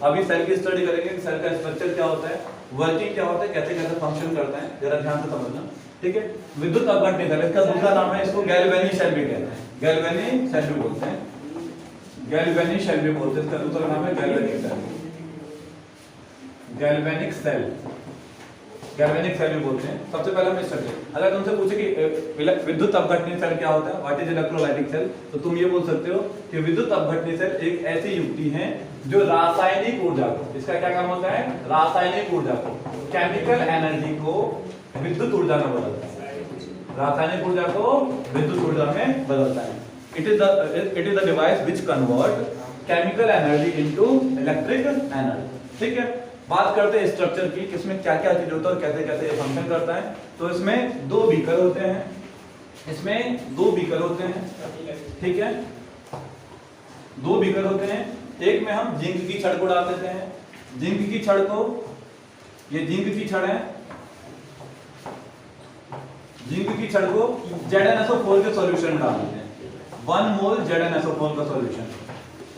अभी सेल की स्टडी करेंगे कि सेल का स्ट्रक्चर क्या होता है, वर्किंग क्या होता है, कैसे कैसे फंक्शन करता है, जरा ध्यान से समझना, ठीक है। विद्युत अपघटन सेल, इसका दूसरा नाम है, इसको गैल्वेनिक सेल भी कहते हैं, गैल्वेनिक सेल भी बोलते हैं, गैल्वेनिक सेल भी बोलते हैं, इसका दूसरा नाम है galvanic cell, galvanic cell, galvanic cell भी बोलते हैं। सबसे पहले हम स्ट्रक्चर, अगर तुमसे पूछे कि विद्युत अपघटन सेल क्या होता है, व्हाट इज इलेक्ट्रोलाइटिक सेल, तो तुम ये बोल सकते हो कि विद्युत अपघटन सेल एक ऐसी युक्ति है जो रासायनिक ऊर्जा को, इसका क्या काम होता है, रासायनिक ऊर्जा को, केमिकल एनर्जी को विद्युत ऊर्जा में बदलता है, रासायनिक ऊर्जा को विद्युत ऊर्जा में बदलता है। It is the device which convert chemical energy into electric energy, ठीक है। बात करते हैं स्ट्रक्चर की, किसमें क्या क्या चीज होता है और कैसे कैसे ये फंक्शन करता है। तो इसमें दो बीकर होते हैं, इसमें दो बीकर होते हैं, ठीक है, दो बीकर होते हैं। एक में हम जिंक की छड़ को डाल देते हैं, जिंक की छड़ को, ये जिंक की छड़ है, जिंक की छड़ को ZnSO4 के सॉल्यूशन में डाल देते हैं, 1 मोल ZnSO4 का सॉल्यूशन,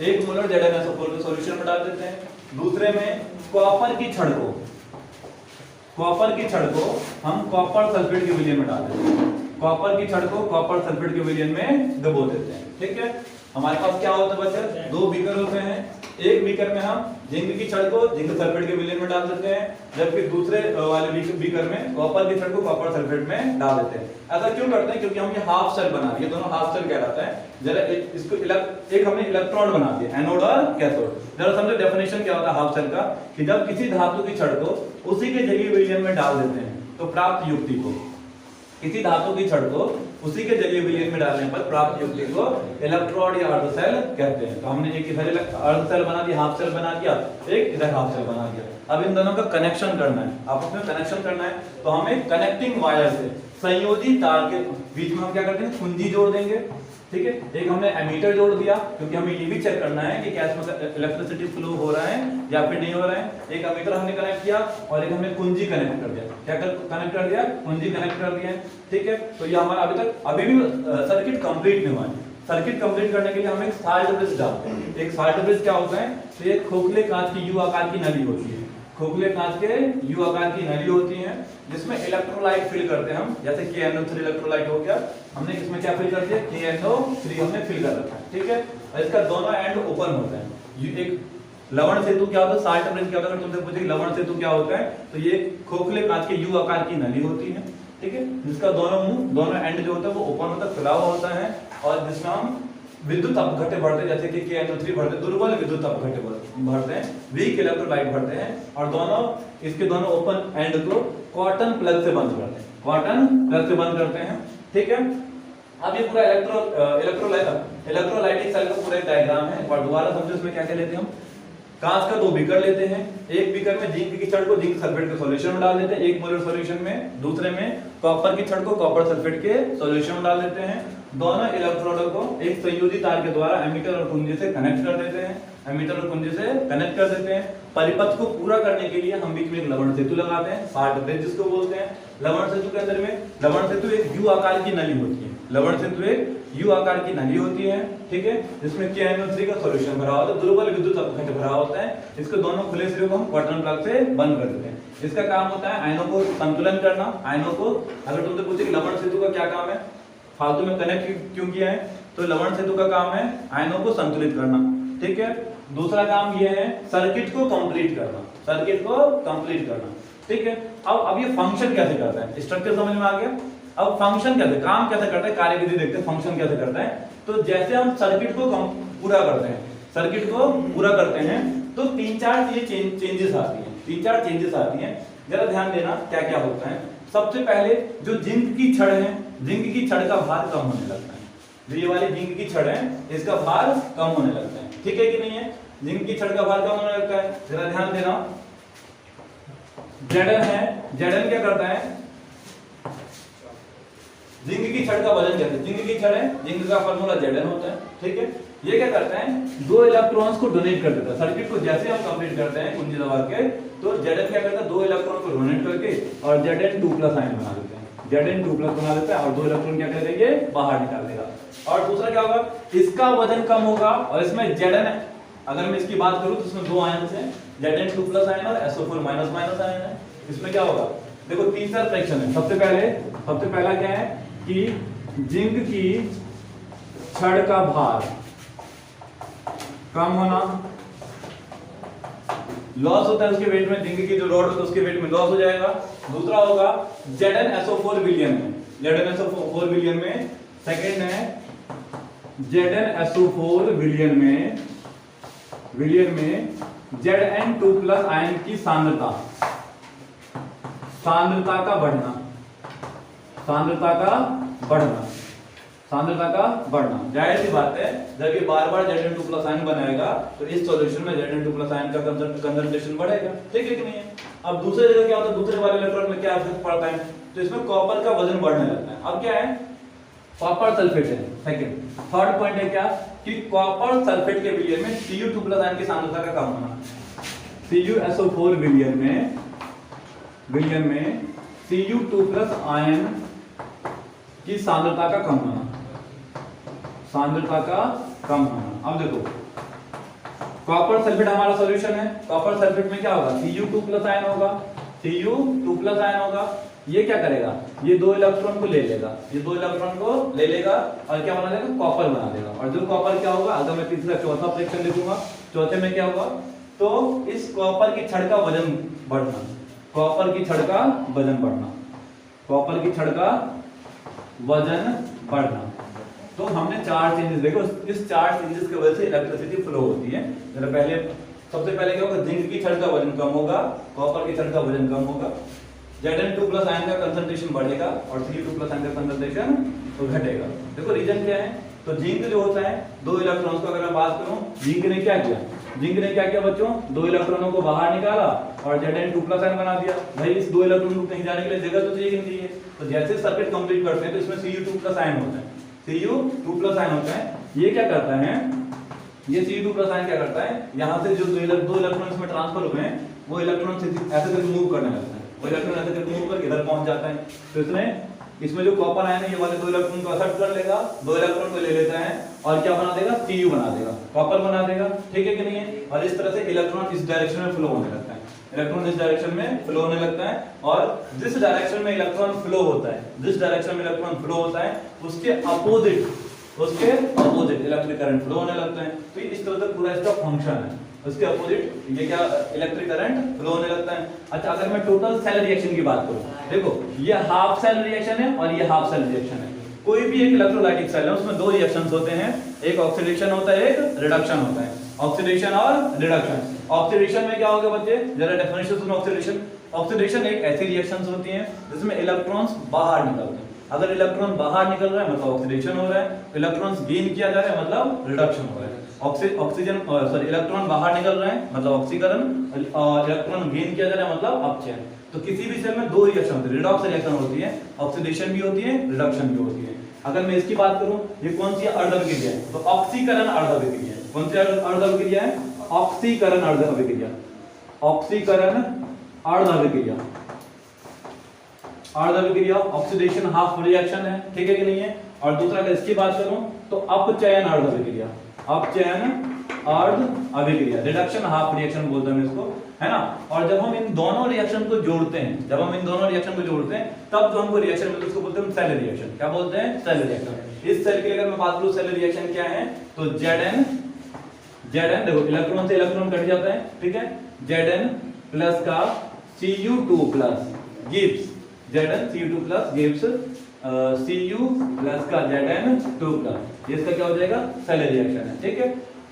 1 मोल ZnSO4 के सॉल्यूशन में डाल देते हैं। दूसरे में कॉपर की छड़ को, कॉपर की छड़ को हम कॉपर सल्फेट के विलयन में डाल देते हैं, कॉपर की छड़ को कॉपर सल्फेट के विलयन में डुबो देते हैं, ठीक है। हमारे पास क्या होता है बच्चे, दो बीकर होते हैं, एक बीकर में हम जिंक की छड़ को जिंक सल्फेट के विलयन में डाल देते हैं, जबकि दूसरे वाले बीकर में कॉपर की छड़ को कॉपर सल्फेट में डाल देते हैं। ऐसा क्यों करते हैं, क्योंकि हम ये हाफ सेल बना दिए, दोनों हाफ सेल कहलाता है। जरा इसको एक हमने इलेक्ट्रोड बना दिया, एनोड और कैथोड। जरा समझो डेफिनेशन क्या होता है हाफ सेल का, कि जब किसी धातु की छड़ को उसी के जलीय विलयन में डाल देते हैं तो प्राप्त युक्ति को, किसी धातु की छड़ को उसी के जलीय विलयन में डालने पर प्राप्त युक्ति को इलेक्ट्रोड या अर्ध सेल कहते हैं। तो हमने एक इधर अर्ध सेल बना दिया, हाफ सेल बना दिया, एक इधर हाफ सेल बना दिया। अब इन दोनों का कनेक्शन करना है, आपस में कनेक्शन करना है, तो हमें कनेक्टिंग वायर से संयोजी तार के बीच में हम क्या करते हैं, कुंजी जोड़ देंगे, ठीक है। एक हमने एमीटर जोड़ दिया, क्योंकि हमें ये भी चेक करना है कि क्या इसमें इलेक्ट्रिसिटी फ्लो हो रहा है या फिर नहीं हो रहा है। एक एमीटर हमने कनेक्ट किया और एक हमने कुंजी कनेक्ट कर दिया, क्या कनेक्ट कर दिया, कुंजी कनेक्ट कर दिया, ठीक है। तो ये हमारा अभी भी सर्किट कंप्लीट नहीं हुआ है। सर्किट कंप्लीट करने के लिए हम एक साल्ट ब्रिज डालते हैं। एक साल्ट ब्रिज क्या होता है, तो ये खोखले कांच की यू आकार की नली होती है, खोखले कांच के यू आकार की नली होती है, जिसमें इलेक्ट्रोलाइट फिल करते हैं हम, जैसे KNO3 इलेक्ट्रोलाइट हो गया, हमने इसमें क्या फिल कर दिया, KNO3 हमने फिल कर रखा है, ठीक है। और इसका दोनों एंड ओपन होता है। ये एक लवण सेतु क्या होता है, साल्ट ब्रिज क्या होता है, अगर तुमसे पूछे लवण सेतु क्या होता है, तो ये खोखले कांच के यू आकार की नली होती है, ठीक है, जिसका दोनों मुंह, दोनों एंड जो होता है वो ओपन होता है, खुला हुआ होता है, और जिसमें हम विद्युत अपघट्य भरते हैं, जैसे कि KNO3 भरते, दुर्बल विद्युत अपघट्य भरते हैं, वीक इलेक्ट्रोलाइट भरते हैं, और दोनों इसके दोनों ओपन एंड को कॉटन प्लग से बंद करते हैं, कॉटन प्लग से बंद करते हैं, ठीक है। अब ये पूरा इलेक्ट्रोलाइटिक सेल का पूरा एक डायग्राम है, और दोबारा समझो इसमें क्या क्या लेते हैं हम, कांच का दो बीकर लेते हैं, एक बीकर में जिंक की छड़ को जिंक सल्फेट के सॉल्यूशन में डाल देते हैं, 1 मोलर सॉल्यूशन में, दूसरे में कॉपर की छड़ को कॉपर सल्फेट के सॉल्यूशन में डाल देते हैं। दोनों इलेक्ट्रोडों को एक संयोजी तार के द्वारा एमीटर और कुंजी से कनेक्ट कर देते हैं, एमीटर और कुंजी से कनेक्ट कर देते हैं। परिपथ को पूरा करने के लिए हम बीच में एक लवण सेतु लगाते हैं, साल्ट ब्रिज जिसको बोलते हैं। लवण सेतु के अंदर में, लवण सेतु एक यू आकार की नली होती है, लवण सेतु एक यू आकार की नली होती है, ठीक है, जिसमें KNO3 का सॉल्यूशन भरा होता है, दुर्बल विद्युत अपघट्य भरा होता है। इसके दोनों खुले सिरे को हम कॉटन प्लग से बंद कर देते हैं। इसका काम होता है आयनों को संतुलन करना। आयनों को, अगर तुमसे पूछे कि लवण सेतु का क्या काम है, फालतू में कनेक्ट क्यों किया है, तो लवण सेतु का काम है आयनों को संतुलित करना, ठीक है। दूसरा काम यह है सर्किट को कंप्लीट करना, सर्किट को कंप्लीट करना, ठीक है। अब ये फंक्शन कैसे करता है, स्ट्रक्चर समझ में आ गया। अब फंक्शन कैसे, काम कैसे करता है, कार्यविधि देखते हैं, फंक्शन कैसे करता है। तो जैसे हम सर्किट को पूरा करते हैं, सर्किट को पूरा करते हैं, तो 3-4 चेंजेस आती हैं, 3-4 चेंजेस आती हैं। जरा ध्यान देना क्या क्या होता है। सबसे पहले जो जिंक की छड़ है, जिंक की छड़ का भार कम होने लगता है। जो ये वाली जिंक की छड़ है, इसका भार कम होने लगता है, ठीक है कि नहीं है। जिंक की छड़ का भार कम होने लगता है, जरा ध्यान देना। Zn है, Zn क्या करता है, जिंक की छड़ का वजन कहते हैं, जिंक की छड़ है, जिंक का फार्मूला Zn होता है, ठीक है। ये क्या करता है, 2 इलेक्ट्रॉन्स को डोनेट कर देता है। सर्किट को जैसे हम कंप्लीट करते हैं कुंजी दबा के, तो Zn क्या करता है, 2 इलेक्ट्रॉन को डोनेट करके और Zn2+ आयन बना देते हैं, Zn2+ बना देता है, और 2 इलेक्ट्रॉन क्या कर देंगे, बाहर निकाल देगा। और दूसरा क्या होगा, इसका वजन कम होगा और इसमें Zn अगर मैं इसकी बात करूं तो इसमें दो आयन हैं, Zn2 प्लस आयन और SO4 माइनस माइनस आयन है। इसमें क्या होगा, देखो तीसरा फ्रैक्शन है। सबसे पहला क्या है कि जिंक की छड़ का भार कम होना, लॉस होता है उसके वेट में, जिंक की जो रॉड होता है उसके वेट में लॉस हो जाएगा। दूसरा होगा ZnSO4 विलियन में, ZnSO4 विलियन में। सेकंड है ZnSO4 विलियन में Zn2 प्लस आयन की सांद्रता का बढ़ना, जाहिर सी बात है जब ये बार बार Zn2 प्लस आयन बनाएगा तो इस सॉल्यूशन में Zn2 प्लस आयन का कंसंट्रेशन बढ़ेगा, ठीक है कि नहीं है। अब दूसरे जगह क्या होता है, दूसरे वाले इलेक्ट्रॉन में क्या इफेक्ट पड़ता है, तो इसमें कॉपर का वजन बढ़ने लगता है। अब क्या है, कॉपर सल्फेट है। सेकंड थर्ड पॉइंट है क्या कि कॉपर सल्फेट के विलयन में Cu2 प्लस आयन की सांद्रता का कम होना, CuSO4 विलयन में Cu2 प्लस आयन की सांद्रता का कम होना, अब देखो कॉपर सल्फेट हमारा सॉल्यूशन है। कॉपर सल्फेट में क्या होगा, Cu2 प्लस आयन होगा। ये क्या करेगा, ये दो इलेक्ट्रॉन को ले लेगा, और क्या बना देगा, कॉपर बना देगा। और जो कॉपर क्या होगा, अगर मैं तीसरा चौथा फ्रैक्शन लिखूंगा, चौथे में क्या होगा, तो इस कॉपर की छड़ का वजन बढ़ना, तो हमने चार चेंजेस देखो। इस चार चेंजेस की वजह से इलेक्ट्रिसिटी फ्लो होती है। सबसे पहले क्या होगा, जिंक की छड़ का वजन कम होगा, कॉपर की छड़ का वजन कम होगा, Zn2 प्लस आयन का कंसंट्रेशन बढ़ेगा और Cu2 प्लस आयन का कंसंट्रेशन तो घटेगा। देखो रीजन क्या है, तो जिंक जो होता है, दो इलेक्ट्रॉन्स को अगर मैं बात करूं, जिंक ने क्या किया बच्चों, दो इलेक्ट्रॉनों को बाहर निकाला और Zn2 प्लस आयन बना दिया। भाई इस दो इलेक्ट्रॉन को कहीं जाने के लिए जगह तो चाहिए। तो जैसे सर्किट कंप्लीट करते हैं तो इसमें Cu2 प्लस आयन होता है। ये क्या करता है, ये Cu2 प्लस आयन क्या करता है, यहाँ से जो दो इलेक्ट्रॉन इसमें ट्रांसफर हुए हैं वो इलेक्ट्रॉन ऐसे करके मूव करने लगता है, वो इलेक्ट्रॉन ऐसे करके मूव करके इधर पहुंच जाता है। तो इसमें जो कॉपर आयन है ये वाले दो इलेक्ट्रॉन को एक्सेप्ट कर लेगा, दो इलेक्ट्रॉन को ले लेता है और क्या बना देगा, Cu बना देगा, कॉपर बना देगा, ठीक है कि नहीं है। और इस तरह से इलेक्ट्रॉन इस डायरेक्शन में फ्लो होने लगता है, और जिस डायरेक्शन में इलेक्ट्रॉन फ्लो होता है उसके अपोजिट इलेक्ट्रिक करंट फ्लो होने लगता है। तो इस तरह से पूरा इसका फंक्शन है, उसके अपोजिट ये क्या इलेक्ट्रिक करंट फ्लो होने लगता है। अच्छा, अगर मैं टोटल सेल रिएक्शन की बात करूं, देखो ये हाफ सेल रिएक्शन है और ये हाफ सेल रिएक्शन है। कोई भी एक इलेक्ट्रोलाइटिक सेल है उसमें दो रिएक्शंस होते हैं, एक ऑक्सीडेशन होता है, एक रिडक्शन होता है। ऑक्सीडेशन और रिडक्शन। ऑक्सीडेशन में क्या होगा बच्चे, जरा डेफिनेशन सुनो। ऑक्सीडेशन एक ऐसी रिएक्शंस होती हैं जिसमें इलेक्ट्रॉन्स बाहर निकलते हैं। अगर इलेक्ट्रॉन बाहर निकल रहा है मतलब ऑक्सीडेशन हो रहा है, इलेक्ट्रॉन्स गेन किया जा रहा है मतलब रिडक्शन हो रहा है। इलेक्ट्रॉन बाहर निकल रहे हैं मतलब ऑक्सीकरण, और इलेक्ट्रॉन गेन किया जा रहा है मतलब अपचयन। तो किसी भी सेल में दो रिएक्शन होती है, रिडॉक्स रिएक्शन होती है, ऑक्सीडेशन भी होती है, रिडक्शन भी होती है। अगर मैं इसकी बात करूं, ये कौन सी अर्धविक्रिया है, तो ऑक्सीकरण अर्धविक्रिया है। कौन सी अर्धविक्रिया है, ऑक्सीकरण अर्धविक्रिया। ऑक्सीडेशन हाफ रिएक्शन है, ठीक है कि नहीं है। और दूसरा अगर इसकी बात करूं तो अपचयन अर्धविक्रिया, रिडक्शन हाफ रिएक्शन बोलते हैं इसको, है ना। और जब हम इन दोनों रिएक्शन को जोड़ते हैं, तब जो हमको रिएक्शन मिलता है उसको बोलते हैं सेल रिएक्शन। क्या बोलते हैं, सेल रिएक्शन। इस सेल के लिए अगर मैं बात करूं सेल रिएक्शन क्या है, तो Zn देखो इलेक्ट्रॉन से इलेक्ट्रॉन कट जाता है, ठीक है। Zn प्लस का Cu2 plus gives Cu2 plus का Zn2 प्लस, ये इसका क्या हो जाएगा, सेल रिएक्शन है, ठीक है।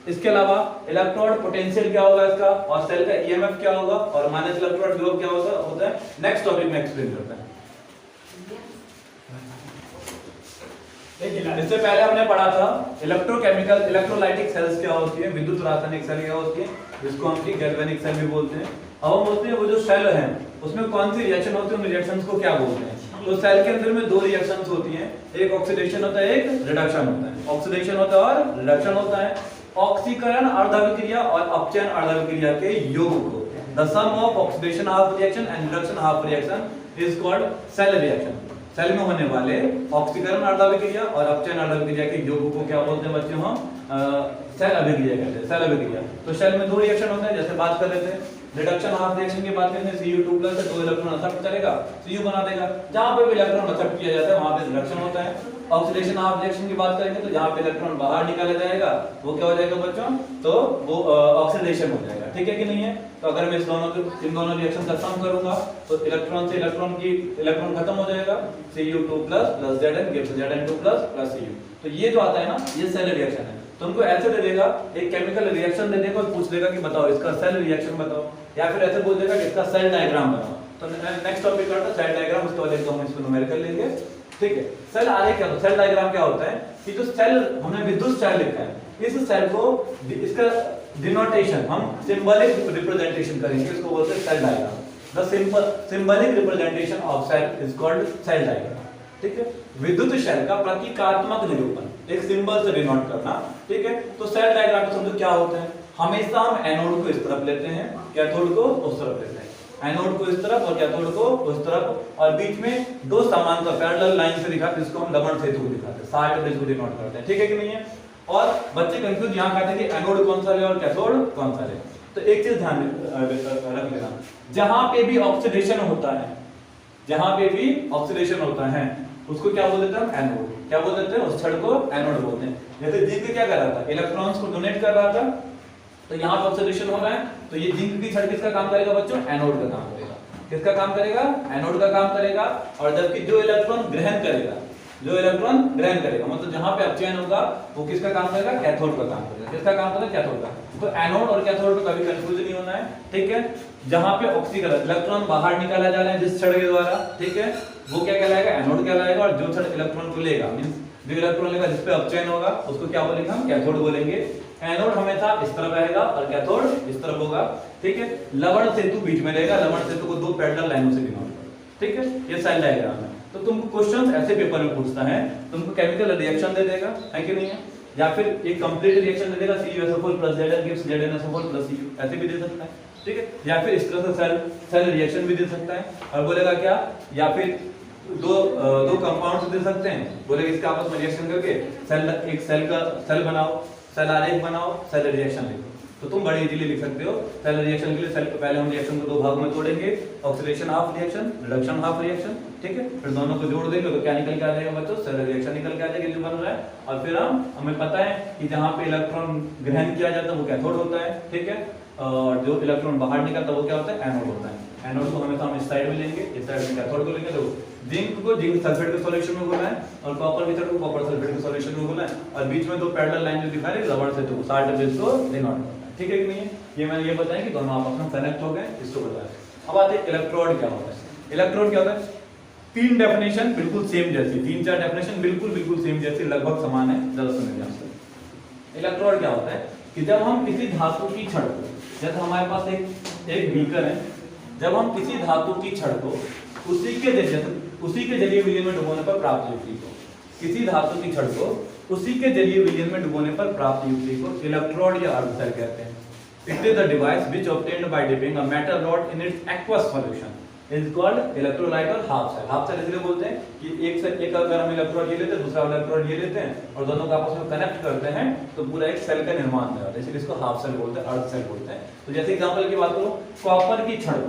इसके अलावा इलेक्ट्रोड पोटेंशियल क्या होगा इसका, और सेल का ईएमएफ क्या होगा, और माइनस इलेक्ट्रोड विभव क्या होता है, नेक्स्ट टॉपिक में एक्सप्लेन करते हैं। इससे पहले हमने पढ़ा था इलेक्ट्रोकेमिकल इलेक्ट्रोलाइटिक सेल्स क्या होती है, विद्युत रासायनिक सेल क्या होती है, जिसको हम गैल्वेनिक सेल भी बोलते हैं। अब हम बोलते हैं वो जो सेल है उसमें कौन सी रिएक्शन होती है, उन रिएक्शंस को क्या बोलते हैं। तो सेल के अंदर में दो रिएक्शंस होती हैं, एक ऑक्सीडेशन होता है, एक रिडक्शन होता है। ऑक्सीडेशन होता है और रिडक्शन होता है। ऑक्सीकरण अर्धविक्रिया और अपचयन अर्धविक्रिया के योग को, the sum of oxidation half reaction and reduction half reaction is called cell reaction. Cell में होने वाले ऑक्सीकरण अर्धाभिक्रिया और अपचयन अर्धाभिक्रिया के योग को क्या बोलते हैं बच्चों? हम सेल अभिक्रिया कहते हैं, सेल अभिक्रिया। तो सेल में दो रिएक्शन होते हैं, जैसे बात कर रहे थे रिडक्शन हाफ रिएक्शन की बात करते हैं, Cu2+ से 2 इलेक्ट्रॉन एक्सेप्ट करेगा, Cu बना देगा। जहां पे भी इलेक्ट्रॉन एक्सेप्ट किया जाता है वहां पे रिडक्शन होता है। ऑक्सीडेशन हाफ रिएक्शन की बात करेंगे तो जहां पे इलेक्ट्रॉन बाहर निकाला जाएगा वो क्या हो जाएगा बच्चों? तो वो ऑक्सीडेशन हो जाएगा, ठीक है कि नहीं है? तो अगर मैं इन दोनों रिएक्शन का सम करूंगा तो इलेक्ट्रॉन से इलेक्ट्रॉन खत्म हो जाएगा, Cu2+ Zn gives Zn2+ Cu। तो ये जो आता है ना, ये सेल रिएक्शन है। तुमको ऐसे दे देगा, एक केमिकल रिएक्शन दे देगा और पूछ देगा कि बताओ इसका सेल रिएक्शन बताओ, या फिर ऐसे बोल देगा कि इसका सेल डायग्राम बनाओ। तो नेक्स्ट टॉपिक करता है सेल डायग्राम, उसके बाद एक हम इसको न्यूमेरिकल लेंगे, ठीक है? सेल आरेख क्या होता है? सेल डायग्राम क्या होता है कि जो सेल हमने विद्युत सेल लिखा है, इस सेल को इसका डिनोटेशन हम सिंबॉलिक रिप्रेजेंटेशन करेंगे, इसको बोलते हैं cell diagram. The symbolic representation of cell is called cell diagram, ठीक है? विद्युत सेल का प्रतीकात्मक निरूपण, एक सिंबल से डिनोट करना, ठीक है? तो सेल डायग्राम में समझो क्या होता है, हमेशा हम एनोड को इस तरफ लेते हैं, कैथोड को उस तरफ लेते हैं। एनोड को इस तरफ और कैथोड को उस तरफ, और बीच में दो समांतर पैरेलल लाइन से दिखाते हैं, इसको हम लवण सेतु को दिखाते हैं, साइड में इसको डिनोट करते हैं, ठीक है कि नहीं है? और बच्चे कंफ्यूज यहां करते हैं कि एनोड कौन सा है और कैथोड कौन सा है। तो एक चीज ध्यान रख लेना, जहां पे भी ऑक्सीडेशन होता है, जहां पे भी ऑक्सीडेशन होता है उसको क्या बोल देते हैं? हम एनोड। क्या बोल देते हैं? उस छड़ को एनोड बोलते हैं। जैसे जिंक क्या कर रहा था? इलेक्ट्रॉन्स को डोनेट कर रहा था, तो यहाँ पे ऑक्सीडेशन हो रहा है, तो ये जिंक की छड़ किसका काम करेगा बच्चों? एनोड का काम करेगा। किसका काम करेगा? एनोड का काम करेगा। और जबकि जो इलेक्ट्रॉन ग्रहण करेगा, मतलब जहां पे अपचयन होगा वो किसका काम करेगा? कैथोड का काम करेगा। किसका काम करेगा? कैथोड का। तो एनोड और कैथोड में कभी कंफ्यूजन नहीं होना है, ठीक है? जहां पे ऑक्सीकरण इलेक्ट्रॉन बाहर निकाला जा रहा है जिस छड़ के द्वारा, ठीक है, वो क्या कहलाएगा? एनोड कहलाएगा। और जो छड़ इलेक्ट्रॉन को लेगा, मींस जो इलेक्ट्रॉन लेगा जिस पे अपचयन होगा उसको क्या बोलेंगे? हम कैथोड बोलेंगे। एनोड हमेशा इस तरफ रहेगा और कैथोड इस तरफ होगा, ठीक है? लवण सेतु बीच में रहेगा, लवण सेतु को दो पैरेलल लाइनों से डिनोट करो, ठीक है? ये सेल डायग्राम है। तो तुमको क्वेश्चंस ऐसे पेपर में पूछता है, तुमको केमिकल रिएक्शन दे देगा, है कि नहीं है? या फिर एक कंप्लीट रिएक्शन दे देगा, CuSO4+ Zn gives ZnSO4+ Cu, ऐसे भी दे सकता है, ठीक है? या फिर इस तरह से सेल रिएक्शन भी दे सकता है और बोलेगा क्या, या फिर दो कंपाउंड्स दे सकते हैं, बोलेगा इसका आपस में रिएक्शन करके एक सेल बनाओ, सेल आरेख बनाओ, सेल रिएक्शन लिखो। तो तुम बड़े इजीली लिख सकते हो। सेल रिएक्शन के लिए सेल पहले हम रिएक्शन को दो भागों में तोड़ेंगे, oxidation half reaction, reduction half reaction, ठीक है? फिर दोनों को जोड़ देंगे तो क्या निकल के आ जाएगा बच्चों? सेल रिएक्शन निकल के आ जाएगा जो बन रहा है। और फिर हमें पता है कि जहां पे इलेक्ट्रॉन ग्रहण किया जाता है वो कैथोड होता है, ठीक है? और जो इलेक्ट्रॉन बाहर निकलता है वो क्या होता है? एनोड होता है। एनोड को हमेशा हम इस साइड में लेंगे, इस साइड में कैथोड को लेंगे। तो जिंक को जिंक सल्फेट के सॉल्यूशन में घोलना है और कॉपर के छड़ को कॉपर सल्फेट के सॉल्यूशन में घोलना है, और बीच में दो पैरेलल लाइन जो दिखा रही है लवण सेतु, 60 डिग्री को डिनोट करना है, ठीक है कि नहीं है? ये मैंने ये बताया कि दोनों आपस में कनेक्ट हो गए, इसको बताया। अब आते हैं इलेक्ट्रोड क्या होता है। इलेक्ट्रोड क्या होता है? तीन डेफिनेशन बिल्कुल सेम जैसी, 3-4 डेफिनेशन बिल्कुल सेम जैसी, लगभग समान है, जरा समझिए आप। इलेक्ट्रोड क्या होता है कि जब हम किसी धातु की छड़ को, जैसे हमारे पास एक बीकर है, जब हम किसी धातु की छड़ को उसी के जलीय विलयन में डुबोने पर प्राप्त युक्ति को, किसी धातु की छड़ को उसी के जलीय विलयन में डुबोने पर प्राप्त युक्ति को इलेक्ट्रोड या अर्धसेल कहते हैं। It is the device which obtained by dipping a metal rod in its aqueous solution is called electrolyte और half cell। हाफ सेल इसलिए बोलते हैं कि एक अगर हम इलेक्ट्रोड ये लेते हैं, दूसरा इलेक्ट्रोड ये लेते हैं और दोनों को आपस में कनेक्ट करते हैं तो पूरा एक सेल का निर्माण होता है, इसलिए इसको हाफ सेल बोलते हैं, अर्ध सेल बोलते हैं। तो जैसे एग्जांपल की बात करो, कॉपर की छड़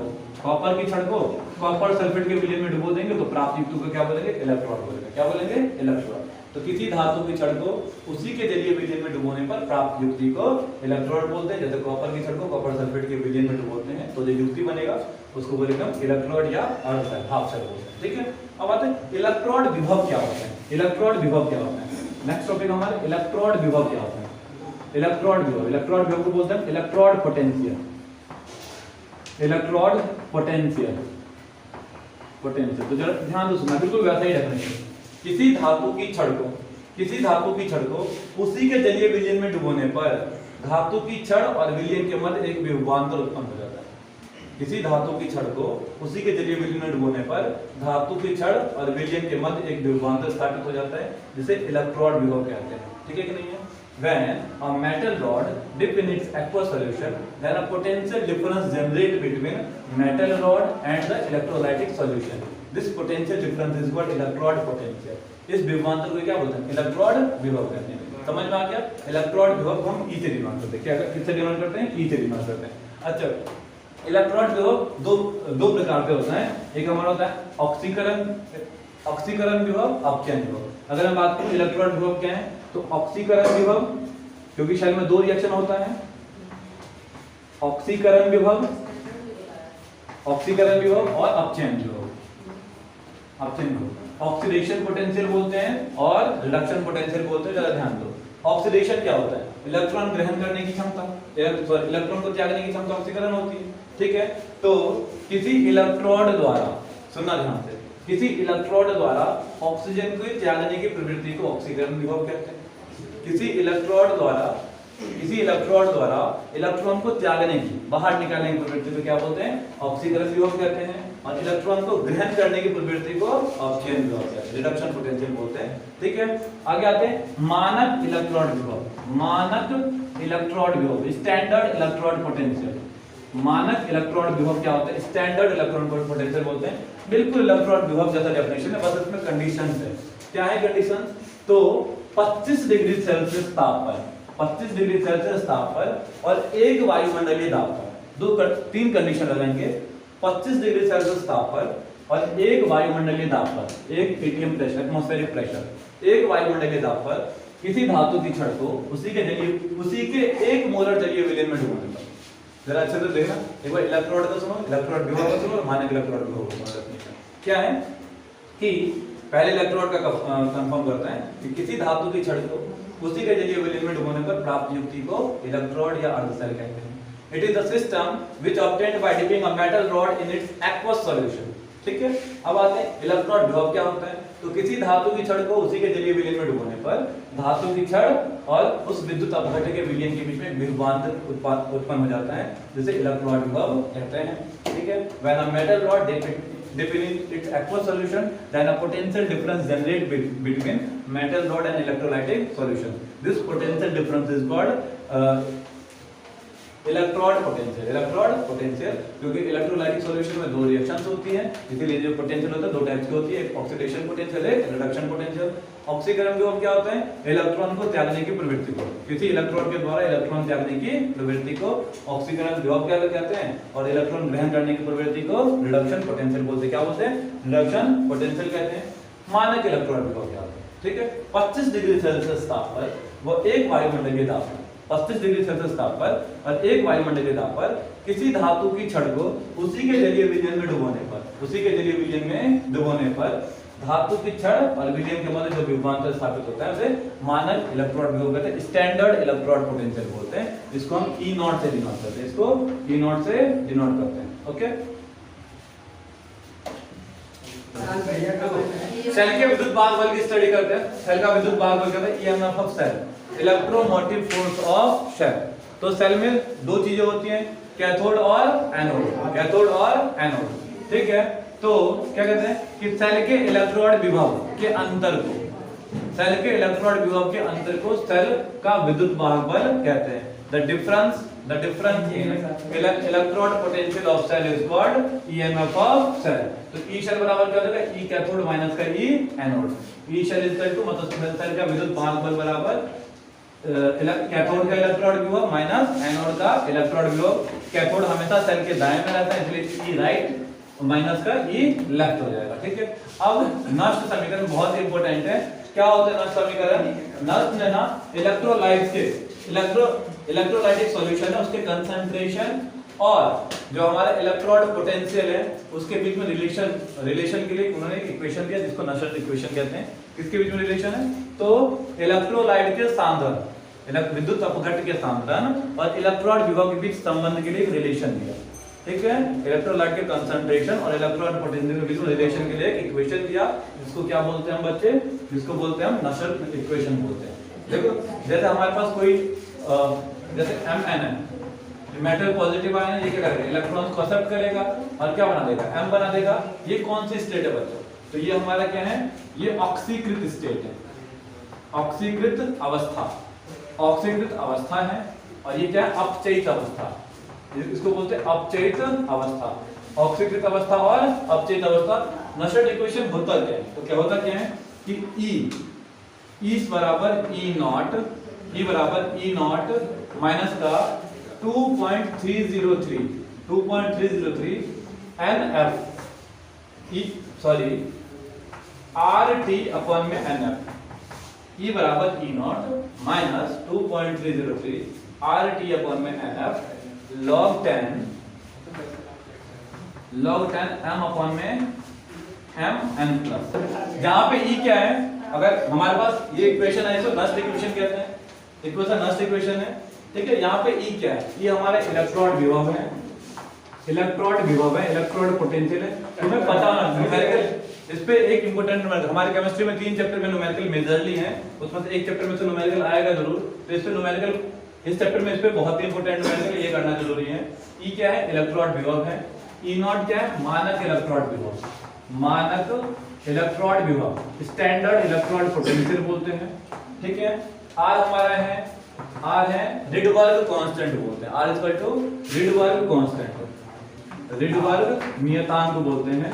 को कॉपर सल्फेट के विलयन में डुबो देंगे तो प्राप्त युक्ति को क्या बोलेंगे? इलेक्ट्रोड बोलेंगे। क्या बोलेंगे? इलेक्ट्रोड। तो किसी धातु की छड़ को उसी के जलीय विलयन में डुबोने पर प्राप्त युक्ति को इलेक्ट्रोड बोलते हैं। जैसे कॉपर की छड़ को कॉपर सल्फेट के विलयन में डुबोते हैं तो जो युक्ति बनेगा उसको बोलेंगे हम इलेक्ट्रोड या अर्ध सेल, हाफ सेल बोलते हैं, ठीक है? अब आते हैं इलेक्ट्रोड विभव क्या होता है। इलेक्ट्रोड विभव क्या होता है? नेक्स्ट टॉपिक हमारा इलेक्ट्रोड विभव क्या होता है। इलेक्ट्रोड विभव को बोलते हैं इलेक्ट्रोड पोटेंशियल। इलेक्ट्रोड पोटेंशियल तो जरा ध्यान दो, सुनना, बिल्कुल वैसा ही डेफिनेशन। किसी धातु की छड़ को उसी के जलीय विलयन में डुबोने पर धातु की छड़ और विलयन के मध्य एक विभवांतर उत्पन्न हो जाता है। किसी धातु की छड़ को उसी के जलीय विलयन में डुबोने पर धातु की छड़ और विलयन के मध्य एक विभवांतर स्थापित हो जाता है, जिसे इलेक्ट्रोड विभव कहते हैं, ठीक है कि नहीं है? When a metal rod dip in its aqueous solution, then a potential difference generates between metal rod and the electrolytic solution. This potential difference is called electrode potential. इस विभवांतर को क्या बोलते हैं? इलेक्ट्रोड विभव कहते हैं। समझ में आ गया? इलेक्ट्रोड विभव को हम ई से डिनोट करते हैं। क्या किससे डिनोट करते हैं? ई से डिनोट करते हैं। अच्छा, इलेक्ट्रोड विभव दो प्रकार के होते हैं। एक हमारा होता है ऑक्सीकरण विभव, अपचयन विभव। अगर हम बात करें इलेक्ट्रोड विभव क्या है, तो ऑक्सीकरण विभव, क्योंकि शेल में दो रिएक्शन होता है, ऑक्सीकरण विभव और अपचयन विभव। ऑक्सीडेशन पोटेंशियल बोलते हैं और रिडक्शन पोटेंशियल बोलते हैं। जरा ध्यान दो, ऑक्सीडेशन क्या होता है? इलेक्ट्रॉन ग्रहण करने की क्षमता, इलेक्ट्रॉन को त्यागने की क्षमता ऑक्सीकरण होती है। ठीक है, तो किसी इलेक्ट्रोड द्वारा, सुनना ध्यान से, किसी इलेक्ट्रोड द्वारा ऑक्सीजन को त्यागने की प्रवृत्ति को ऑक्सीकरण विभव कहते हैं। किसी इलेक्ट्रोड द्वारा इलेक्ट्रॉन को त्यागने की, बाहर निकालने की प्रवृत्ति को क्या बोलते हैं? ऑक्सीकरण विभव कहते हैं। और इलेक्ट्रॉन को ग्रहण करने की प्रवृत्ति को अपचयन विभव कहते हैं, रिडक्शन पोटेंशियल बोलते हैं। ठीक है, आगे आते हैं मानक इलेक्ट्रोड विभव, स्टैंडर्ड इलेक्ट्रोड पोटेंशियल। मानक इलेक्ट्रोड विभव क्या होता है? स्टैंडर्ड इलेक्ट्रॉन पोटेंशियल बोलते हैं। बिल्कुल इलेक्ट्रोड विभव जैसा डेफिनेशन है, बस इसमें कंडीशंस है। क्या है कंडीशन? तो 25 डिग्री सेल्सियस ताप पर, 25 डिग्री सेल्सियस ताप पर और एक वायुमंडलीय दाब पर, तीन कंडीशन लगाएंगे। 25 डिग्री सेल्सियस ताप पर और एक वायुमंडलीय दाब पर, एक एटीएम प्रेशर, एटमॉस्फेरिक प्रेशर, एक वायुमंडलीय दाब पर किसी धातु की छड़ को उसी के 1 मोलर जलीय विलयन में डुबाने पर। जरा अच्छे से देखना, एक बार इलेक्ट्रोड का सुनो, इलेक्ट्रोड विभव का सुनो और मानक इलेक्ट्रोड विभव का सुनो। क्या है कि पहले इलेक्ट्रोड का कंफर्म करता है कि किसी धातु की छड़ को उसी के जलीय विलयन में डुबाने पर प्राप्त युक्ति को इलेक्ट्रोड या अर्धसेल कहते हैं। It is the system which obtained by dipping a metal rod in its aqueous solution. ठीक है, अब आते हैं इलेक्ट्रोड विभव क्या होता है। तो किसी धातु की छड़ को उसी के जलीय विलयन में डुबाने पर धातु की छड़ और उस विद्युत अपघट्य के विलयन के बीच में विभवांतर उत्पन्न हो जाता है, जिसे इलेक्ट्रोड विभव कहते हैं। ठीक है, when a metal rod dip in its aqueous solution, then a potential difference generated between metal rod and electrolytic solution. This potential difference is called electrode potential. क्योंकि इलेक्ट्रोलाइटिक सॉल्यूशन में दो रिएक्शंस होती हैं, इसीलिए जो पोटेंशियल होता है दो टाइप्स की होती है, एक ऑक्सीडेशन पोटेंशियल है, रिडक्शन पोटेंशियल। ऑक्सीकरण विभव क्या होता है? इलेक्ट्रॉन को त्यागने की प्रवृत्ति को, किसी इलेक्ट्रॉन के द्वारा इलेक्ट्रॉन त्यागने की प्रवृत्ति को ऑक्सीकरण विभव क्या कहते हैं, और इलेक्ट्रॉन ग्रहण करने की प्रवृत्ति को रिडक्शन पोटेंशियल बोलते हैं। क्या बोलते हैं? रिडक्शन पोटेंशियल कहते हैं। मानक इलेक्ट्रोड विभव क्या होता है? ठीक है, 25 डिग्री सेल्सियस ताप पर वो एक वायुमंडलीय दाब पर, 25 डिग्री सेल्सियस ताप पर और एक वायुमंडलीय दाब पर किसी धातु की छड़ को उसी के जलीय विलयन में डुबोने पर धातु की छड़ और विलयन के मध्य जो विभवांतर स्थापित होता है उसे मानक इलेक्ट्रोड विभव कहते हैं, स्टैंडर्ड इलेक्ट्रोड पोटेंशियल बोलते हैं। इसको हम ई नॉट से डिनोट करते हैं। ओके, सेल के विद्युत वाहक बल की स्टडी करते हैं। सेल का विद्युत वाहक बल कहते हैं EMF of cell, electromotive force of cell. तो सेल में दो चीजें होती हैं, कैथोड और एनोड। ठीक है, तो क्या कहते हैं कि सेल के इलेक्ट्रोड विभव के अंतर को सेल का विद्युत वाहक बल कहते हैं। The difference in electrode potential of cell is called EMF of cell. तो ई शेल बराबर क्या होगा? ई कैथोड माइनस का E anode. E cell is equal to, मतलब सेल का विद्युत वाहक बल बराबर कैथोड का इलेक्ट्रोड विभव माइनस एनोड का इलेक्ट्रोड विभव। कैथोड हमेशा सेल के दाएं में रहता है, इसलिए ई राइट माइनस का ई लेफ्ट हो जाएगा। ठीक है, अब नष्ट समीकरण बहुत इंपॉर्टेंट है। क्या होता है नष्ट समीकरण? नष्ट में ना इलेक्ट्रोलाइटिक सॉल्यूशन है, उसके कंसंट्रेशन और जो हमारा इलेक्ट्रोड पोटेंशियल है उसके बीच में रिलेशन के लिए उन्होंने एक इक्वेशन दिया जिसको नशर्त इक्वेशन कहते हैं। किसके बीच में रिलेशन है? तो इलेक्ट्रोलाइट के सांद्रण, विद्युत अपघट्य के सांद्रण और इलेक्ट्रोड विभव के बीच संबंध के लिए एक रिलेशन दिया। ठीक है, इलेक्ट्रोलाइट के कंसंट्रेशन और इलेक्ट्रोड पोटेंशियल के बीच में रिलेशन के लिए एक इक्वेशन दिया, जिसको क्या बोलते हैं हम बच्चे? जिसको बोलते हैं हम नशर्त इक्वेशन बोलते हैं। देखो, जैसे हमारे पास कोई जैसे Mn है, मेटल पॉजिटिव आयन है, ये क्या करेगा? इलेक्ट्रॉन्स को एक्सेप्ट करेगा और क्या बना देगा? M बना देगा। ये कौन सी स्टेट है बच्चों? तो ये हमारा क्या है? ये ऑक्सीकृत स्टेट है, ऑक्सीकृत अवस्था है। और ये क्या है? अपचयित अवस्था, इसको बोलते हैं अपचयित अवस्था। ऑक्सीकृत अवस्था और अपचयित अवस्था नशर्ट इक्वेशन होता क्या है, तो क्या होता क्या है कि E बराबर E बराबर E नॉट माइनस का 2.303 NF RT अपॉन में NF E बराबर E not minus 2.303 RT upon में NF log 10 M अपॉन में MN प्लस। जहां पे E क्या है, अगर हमारे पास ये इक्वेशन है इसको नस्ट इक्वेशन कहते हैं, इक्वेशन नस्ट इक्वेशन है, ठीक है। यहाँ पे E क्या है, ये हमारा इलेक्ट्रॉन विभव है, इलेक्ट्रॉन पोटेंशियल है। तुम्हें पता होना न्यूमेरिकल, इस पे एक इंपॉर्टेंट न्यूमेरिकल हमारे केमिस्ट्री में 3 चैप्टर में न्यूमेरिकल मेजरली है, उसमें से एक चैप्टर में तो न्यूमेरिकल आएगा जरूर, तो इस पे न्यूमेरिकल इस चैप्टर में इस पे बहुत ही इंपॉर्टेंट न्यूमेरिकल ये करना जरूरी है। E क्या है, इलेक्ट्रॉन विभव है। E नॉट क्या है, मानक इलेक्ट्रॉन विभव, स्टैंडर्ड इलेक्ट्रॉन पोटेंशियल बोलते हैं, ठीक है। R हमारा है रिडबर्ग कांस्टेंट बोलते हैं, R equal to Rydberg constant, Rydberg नियतांक बोलते हैं,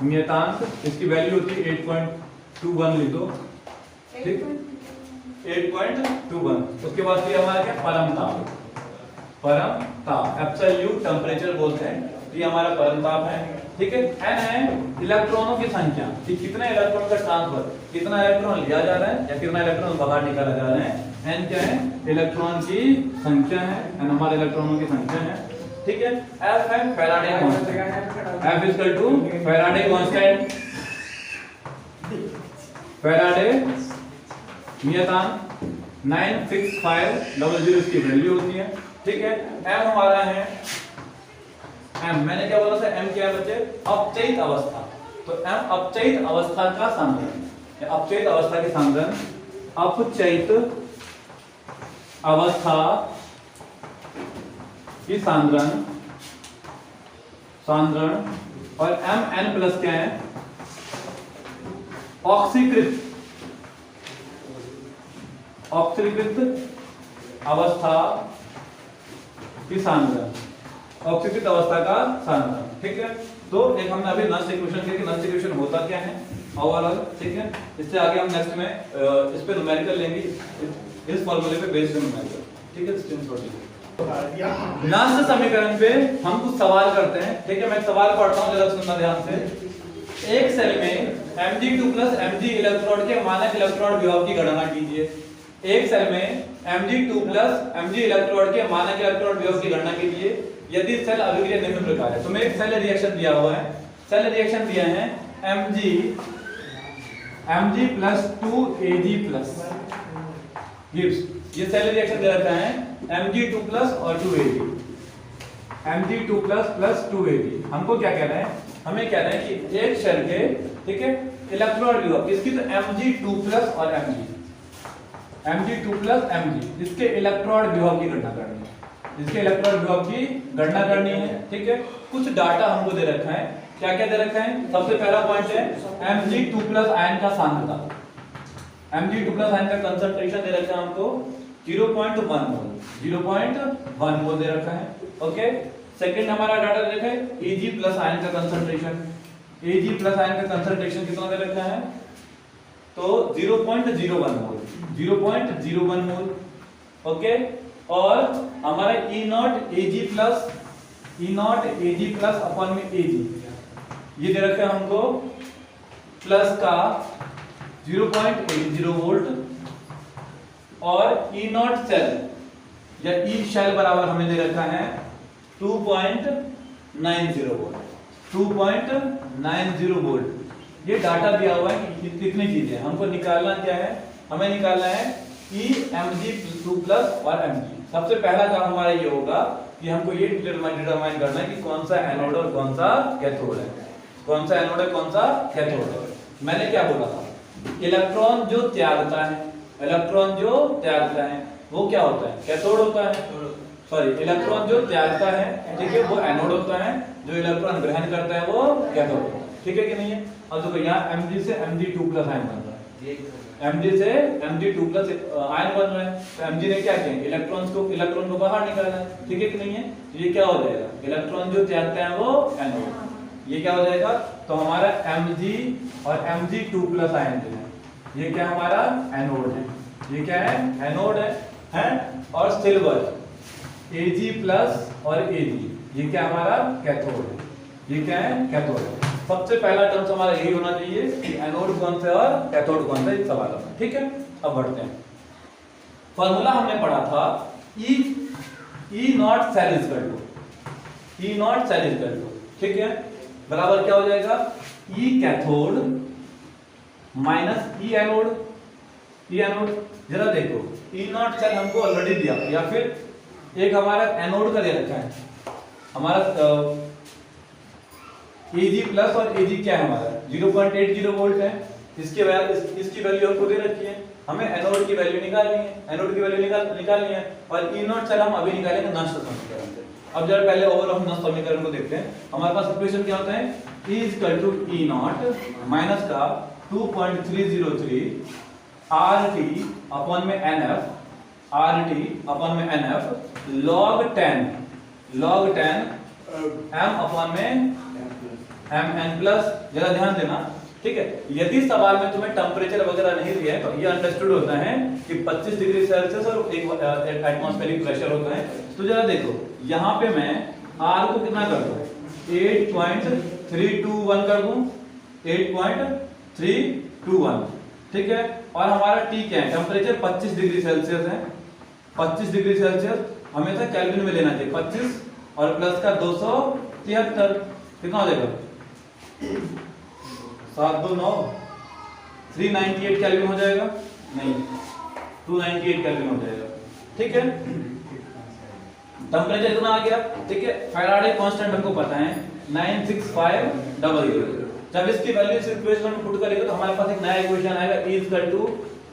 नियतांक इसकी वैल्यू होती है 8.21 लिख दो, ठीक 8.21। उसके बाद फिर हमारा क्या परमताप एब्सोल्यूट टेंपरेचर बोलते हैं, ये हमारा परमताप है, ठीक है। n है इलेक्ट्रॉनों की संख्या, कि कितने इलेक्ट्रॉन का ट्रांसफर, कितना इलेक्ट्रॉन लिया जा रहा है या कितना इलेक्ट्रॉन बाहर निकाला जा रहा है। n क्या है, इलेक्ट्रॉन की संख्या है, n हमारे इलेक्ट्रॉनों की संख्या है, ठीक है। F है Faraday constant, F equal to Faraday constant, Faraday नियतांक 96500 इसकी वैल्यू होती है, ठीक है। M हमारा है M, मैंने क्या बोला था, M क्या है बच्चे, अपचयित अवस्था, तो M अपचयित अवस्था का सांद्रण, अपचयित अवस्था के सांद्रण, अपचयित अवस्था की सांद्रण और Mn प्लस क्या है, ऑक्सीकृत अवस्था की सांद्रण, ऑक्सीकृत अवस्था का सांद्रण, ठीक है। तो एक हमने अभी नस्ट इक्वेशन देखी, नस्ट इक्वेशन होता क्या है ओवरऑल, ठीक है। इससे आगे हम नेक्स्ट में इस पे न्यूमेरिकल लेंगे, इस फार्मूले पे बेस्ड न्यूमेरिकल, ठीक है। नस्ट समीकरण पे हम कुछ सवाल करते हैं, ठीक है। मैं सवाल पढ़ता हूं, जरा सुनना ध्यान से। एक सेल में Mg2 Mg इलेक्ट्रॉन के मानक इलेक्ट्रॉन विभव की गणना कीजिए। एक सेल में Mg2 Mg इलेक्ट्रॉन के मानक इलेक्ट्रॉन विभव की गणना कीजिए यदि सेल अभिक्रिया निम्न प्रकार है। तुम्हें एक सेल रिएक्शन दिया हुआ है, सेल रिएक्शन दिया है Mg plus 2Ag plus gives, ये सेल रिएक्शन दे रखा है Mg2 प्लस और 2Ag, Mg2 प्लस 2Ag। हमको क्या कहना है, हमें कहना है कि एक सेल के, ठीक है, इलेक्ट्रॉन विभव किसकी, तो Mg2 प्लस और Mg2 प्लस Mg, इसके इलेक्ट्रॉन विभव की गणना करनी है, इसके इलेक्ट्रॉन विभव की गणना करनी है, ठीक है। कुछ डाटा हमको दे रखा है, क्या क्या दे रखा है, सबसे पहला पॉइंट है Mg2 प्लस आयन का सांद्रता, Mg2 प्लस आयन का कंसंट्रेशन दे रखा है हमको 0.1 मोल दे रखा है, ओके। सेकंड हमारा डाटा दे रखा है Ag प्लस आयन का कंसंट्रेशन, Ag प्लस आयन का कंसंट्रेशन कितना दे रखा है, तो 0.01 मोल, ओके। और हमारा E not Ag plus upon में Ag, ये दे रखा है हमको प्लस का 0.80 वोल्ट, और E नॉट सेल या E शेल बराबर हमें दे रखा है 2.90 वोल्ट। ये डाटा दिया हुआ है कि कितनी चीजें हमको निकालना क्या है, हमें निकालना है E Mg2 प्लस और Mg। सबसे पहला काम हमारा ये होगा कि हमको ये डिटरमाइन करना है कि कौन सा एनोड और कौन सा कैथोड है, कौन सा एनोड है कौन सा कैथोड है। मैंने क्या बोला था, इलेक्ट्रॉन जो त्यागता है वो क्या होता है, कैथोड होता है, सॉरी इलेक्ट्रॉन जो त्यागता है, ठीक है, वो एनोड होता है, जो इलेक्ट्रॉन ग्रहण करता है वो कैथोड होता है, ठीक है कि नहीं है। अब देखो यहाँ Mg से Mg2 प्लस आयन बन रहा है, Mg से Mg2 प्लस आयन बन रहा है, तो Mg ने क्या किया, इलेक्ट्रॉन को बाहर निकाला है, ठीक है कि नहीं है। ये क्या हो जाएगा, इलेक्ट्रॉन जो त्यागता है वो एनोड, ये क्या हो जाएगा, तो हमारा Mg और Mg2 प्लस आयन है, ये क्या हमारा एनोड है, ये क्या है एनोड है? और सिल्वर Ag प्लस और Ag, ये क्या हमारा कैथोड है, ये क्या है कैथोड है। सबसे पहला टर्म्स हमारा यही होना चाहिए कि एनोड कौन सा और कैथोड कौन सा, इस सवाल में। ठीक है, अब बढ़ते हैं। फॉर्मूला हमने पढ़ा था E not cell is equal to E not cell is equal to, ठीक है, बराबर क्या हो जाएगा E cathode minus E anode. E anode जरा देखो, E नॉट सेल हमको ऑलरेडी दिया, या फिर एक हमारा एनोड का दे रखा है, हमारा Ag प्लस और Ag क्या है हमारा 0.80 वोल्ट है, इसकी वैल्यू हमको दे रखी है, हमें एनोड की वैल्यू निकालनी है, एनोड की वैल्यू निकालनी है, और E नॉट सेल हम अभी निकालेंगे नष्ट समीकरण से। अब जरा पहले ओवरऑल हम नष्ट समीकरण को देखते हैं। हमारे पास इक्वेशन क्या होता है, E equal to E not minus का 2.303 RT अपॉन में NF, RT अपॉन में NF log 10 M अपॉन में Mn प्लस। जरा ध्यान देना, ठीक है, यदि सवाल में तुम्हें टेम्परेचर वगैरह नहीं दिया है तो ये अंडरस्टूड होता है कि 25 डिग्री सेल्सियस और एक एटमॉस्फेरिक प्रेशर होता है। तो जरा देखो, यहाँ पे मैं R को कितना कर दूं, 8.321 कर दूं, 8.321, ठीक है, और हमारा T क्या है, टेम्परेचर 25 डिग्री सेल्सियस है, 25 डिग्री सेल्सियस हमेशा केल्विन में लेना चाहिए, 25 और प्लस का 273, कितना हो जाएगा 729, 398 केल्विन हो जाएगा, नहीं 298 केल्विन हो जाएगा, ठीक है। टेम्परेचर इतना आ गया, ठीक है। फैराडे कांस्टेंट हमको पता है 96500। जब इसकी वैल्यू इस इक्वेशन में पुट करेंगे तो हमारे पास एक नया इक्वेशन आएगा, E equal to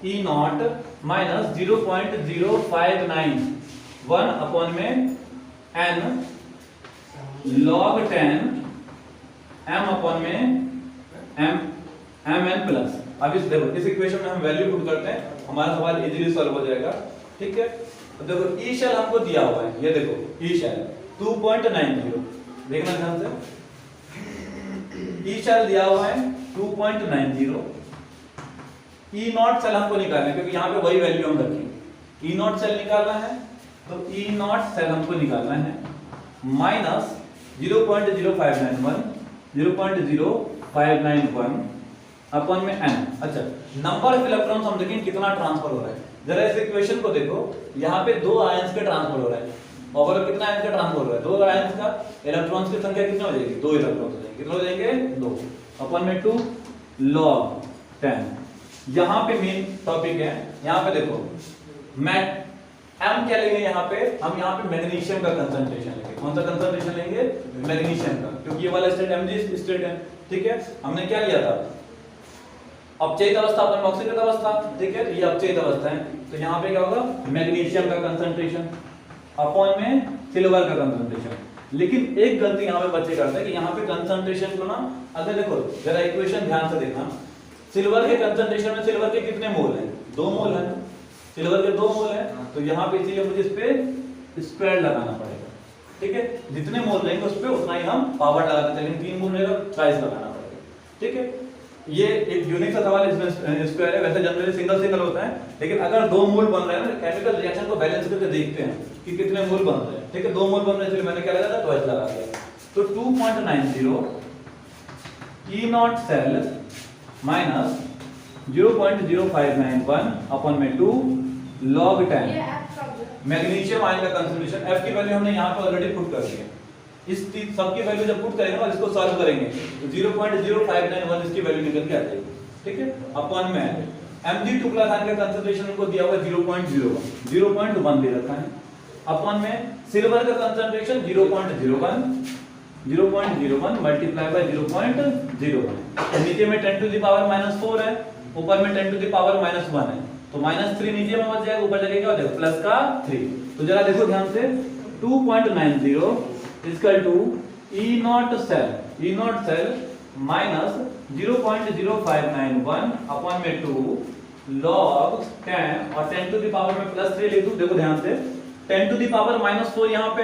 E not minus 0.0591 upon में N log 10 M अपॉन में Mn प्लस। अब इस देखो, इस इक्वेशन में हम वैल्यू पुट करते हैं, हमारा सवाल इजीली सॉल्व हो जाएगा, ठीक है। तो देखो E शेल हमको दिया हुआ है, ये देखो E शेल 2.90, देखना ध्यान से, E शेल दिया हुआ है 2.90। E नॉट सेल हमको निकालना है, क्योंकि यहाँ पे वही वैल्यू हम रखेंगे। E नॉट सेल निकालना है, तो E नॉट सेल हमको निकालना है माइनस 0.0591 अपॉन में n। अच्छा, नंबर ऑफ इलेक्ट्रॉन्स हम देखें कितना ट्रांसफर हो रहा है। जरा इस इक्वेशन को देखो, यहाँ पे 2 आयंस का ट्रांसफर हो रहा है, ओवरऑल कितना आयंस का ट्रांसफर हो रहा है, 2 आयंस का, इलेक्ट्रॉन्स की संख्या कितनी हो जाएगी, 2 इलेक्ट्रॉन्स हो जाएंगे, कितने हो जाएंगे 2 अपॉन में 2 log 10। यहाँ पे मेन टॉपिक है, यहाँ पे देखो M क्या लेंगे, यहाँ पे हम यहाँ पे मैग्नीशियम का कंसंट्रेशन लेंगे। कौन सा कंसंट्रेशन लेंगे, मैग्नीशियम का, क्योंकि ये वाला स्टेट Mg स्टेट है, ठीक है। हमने क्या लिया था, अपचयित अवस्था अपन ऑक्सीकृत अवस्था, ठीक है, ये अपचयित अवस्था है, तो यहाँ पे क्या होगा मैग्नीशियम का कंसंट्रेशन अपॉन में सिल्वर का कंसंट्रेशन। लेकिन एक गलती यहाँ पे बच्चे करते हैं कि यहाँ पे कंसंट्रेशन को ना, अगर देखो जरा इक्वेशन ध्यान से देखना, सिल्वर के कंसंट्रेशन में सिल्वर के कितने मोल हैं, 2 मोल हैं, सिल्वर के 2 मोल हैं, तो यहाँ पे इसीलिए मुझे इस पे स्क्वायर लगाना पड़ेगा, ठीक है। जितने मोल रहेंगे उस पे उतना ही हम पावर लगाते चलेंगे, 3 मोल रहेगा 40 लगाना पड़ेगा, ठीक है। ये एक यूनिक सा सवाल, इसमें स्क्वायर है, वैसे जनरली सिंगल होता है, लेकिन अगर 2 मोल बन रहे हैं ना, केमिकल रिएक्शन को बैलेंस करके देखते हैं कि कितने मोल बन रहे हैं, ठीक है। 2 मोल बन रहे हैं, इसलिए मैंने क्या लगाया था, 12 लगा दिया। तो 2.90 E not cell minus 0.0591 upon में 2 log 10 मैग्नीशियम आयन का कंसंट्रेशन। F की वैल्यू हमने यहाँ पे ऑलरेडी पुट कर दी है, इस सब की वैल्यू जब पुट करेंगे और इसको सॉल्व करेंगे तो 0.0591 इसकी वैल्यू निकल के आ जाएगी, ठीक है। अपॉन में Mg2 प्लस आयन का कंसंट्रेशन को दिया हुआ 0.01 दे रखा है, अपॉन में सिल्वर का कंसंट्रेशन 0.01 मल्टीप्लाई बाय 0.01। नीचे में 10 टू द पावर -4 है, ऊपर में 10 टू द पावर -1 है, तो -3 नीचे में बच जाएगा, ऊपर जाएगा क्या हो जाएगा प्लस का 3। तो जरा देखो ध्यान से, 2.90 equal to E not cell minus 0.0591 upon में 2 log 10 और 10 टू द पावर में +3 ले दूं। देखो ध्यान से, 10 टू द पावर -4 यहाँ पे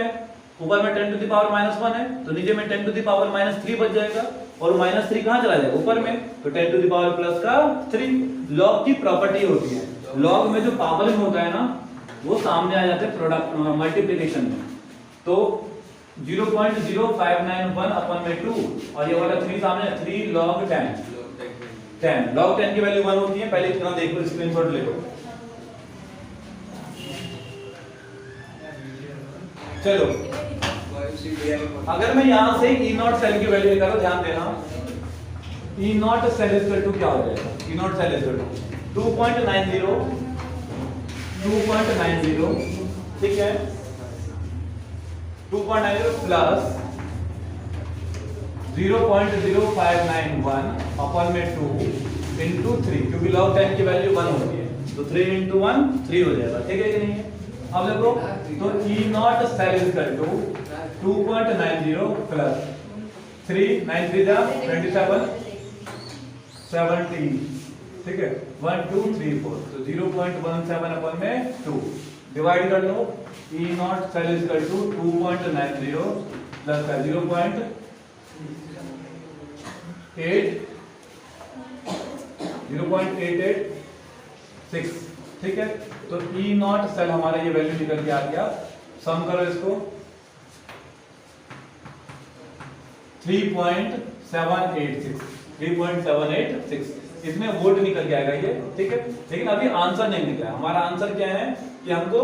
ऊपर में 10 टू द पावर -1 है तो नीचे में 10 टू द पावर -3 बच जाएगा, और -3 कहाँ चला जाएगा ऊपर में, तो 10 टू द पावर प्लस का 3। लॉग की प्रॉपर्टी होती है, लॉग में जो पावरिंग होता है ना वो सामने आ जाते हैं प्रोडक्ट मल्टीप्लिकेशन में। तो 0.0591 अपन में 2 और ये वाला 3 सामने, 3 log 10 log 10 की वैल्यू 1 होती है। पहले इतना देखो, स्क्रीनशॉट ले लो। चलो अगर मैं यहां से ई नॉट सेल की वैल्यू निकालो, ध्यान देना, ई नॉट सेल इक्वल टू क्या हो जाएगा, ई नॉट सेल इक्वल टू 2.90, ठीक है, 2.90 प्लस 0.0591 अपन में 2 इंटू 3, क्योंकि log 10 की वैल्यू 1 होती है, तो 3 इंटू 1 3 हो जाएगा, ठीक है कि नहीं है। अब देखो, तो E nought cell equal to 2.90 plus 3 9 3 27 17, ठीक है, 1 2 3 4, तो 0.17 अपन में 2 डिवाइड कर लो। E nought cell equal to 2.90 plus का 0.886, ठीक है। तो ई नॉट सेल हमारा ये वैल्यू निकल के आ गया, सम करो इसको, 3.786, इसमें वोल्ट निकल के आएगा ये, ठीक है। लेकिन अभी आंसर नहीं निकला। हमारा आंसर क्या है कि हमको